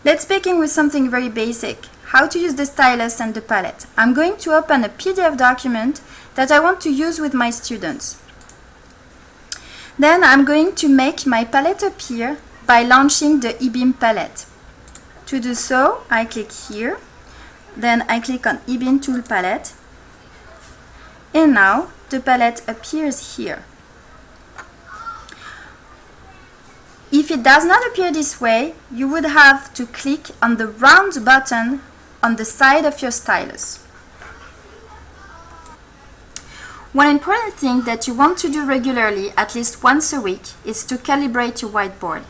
Let's begin with something very basic, how to use the stylus and the palette. I'm going to open a PDF document that I want to use with my students. Then I'm going to make my palette appear by launching the Ebeam palette. To do so, I click here, then I click on Ebeam tool palette, and now the palette appears here. If it does not appear this way, you would have to click on the round button on the side of your stylus. One important thing that you want to do regularly, at least once a week, is to calibrate your whiteboard.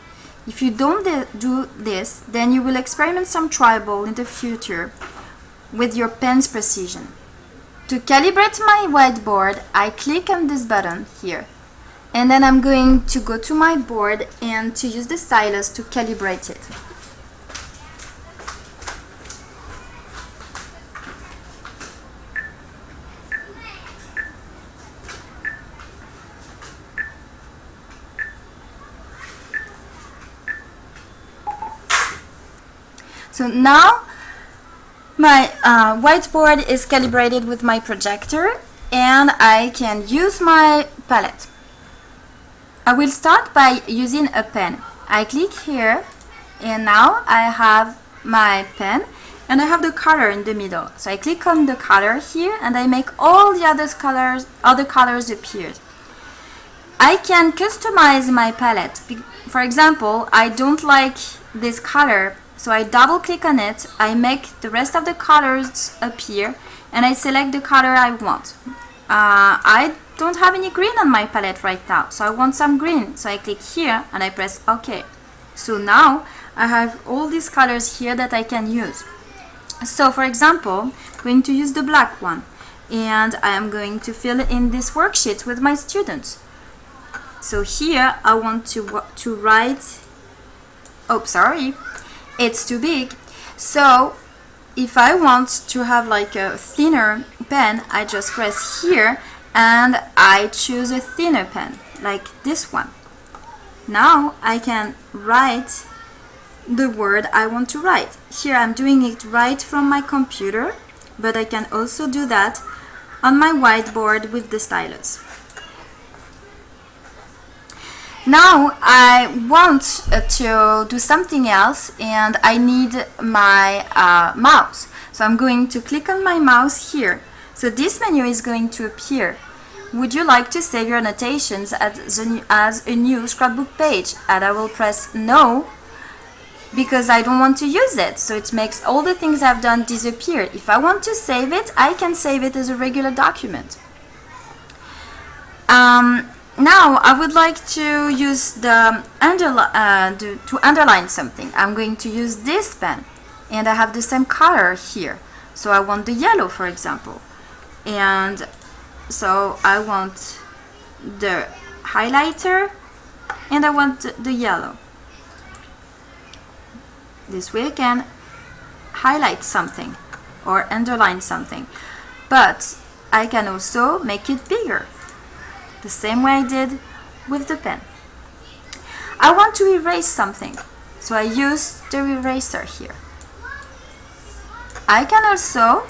If you don't do this, then you will experience some trouble in the future with your pen's precision. To calibrate my whiteboard, I click on this button here. And then I'm going to go to my board and to use the stylus to calibrate it. So now my whiteboard is calibrated with my projector and I can use my palette. I will start by using a pen. I click here and now I have my pen and I have the color in the middle. So I click on the color here and I make all the other colors appear. I can customize my palette. For example, I don't like this color, so I double click on it, I make the rest of the colors appear and I select the color I want. I don't have any green on my palette right now, so I want some green. So I click here and I press OK. So now I have all these colors here that I can use. So for example, I'm going to use the black one and I am going to fill in this worksheet with my students. So here I want to write, oh sorry, it's too big. So if I want to have like a thinner pen, I just press here and I choose a thinner pen like this one. Now I can write the word I want to write. Here I'm doing it right from my computer, but I can also do that on my whiteboard with the stylus. Now I want to do something else and I need my mouse. So I'm going to click on my mouse here. So this menu is going to appear. Would you like to save your annotations as a new scrapbook page? And I will press no because I don't want to use it. So it makes all the things I've done disappear. If I want to save it, I can save it as a regular document. Now I would like to use the to underline something. I'm going to use this pen and I have the same color here. So I want the yellow, for example. And so I want the highlighter and I want the yellow. This way I can highlight something or underline something. But I can also make it bigger, the same way I did with the pen. I want to erase something, so I use the eraser here. I can also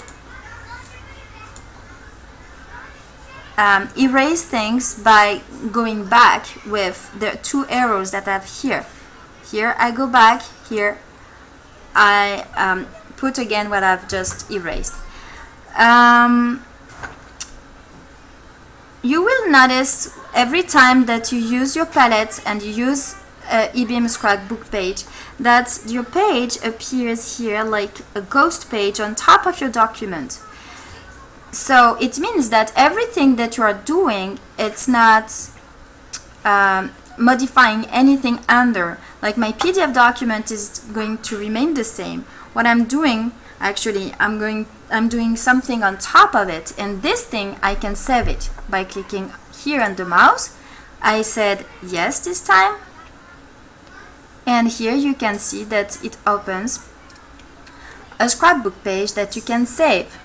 erase things by going back with the two arrows that I have here. Here I go back, here I put again what I've just erased. You will notice every time that you use your palette and you use Ebeam scrapbook page that your page appears here like a ghost page on top of your document. So it means that everything that you are doing, it's not modifying anything under. Like my PDF document is going to remain the same. What I'm doing, actually, I'm doing something on top of it, and this thing I can save it by clicking here on the mouse. I said yes this time, and here you can see that it opens a scrapbook page that you can save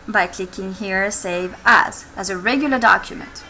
by clicking here Save As a regular document.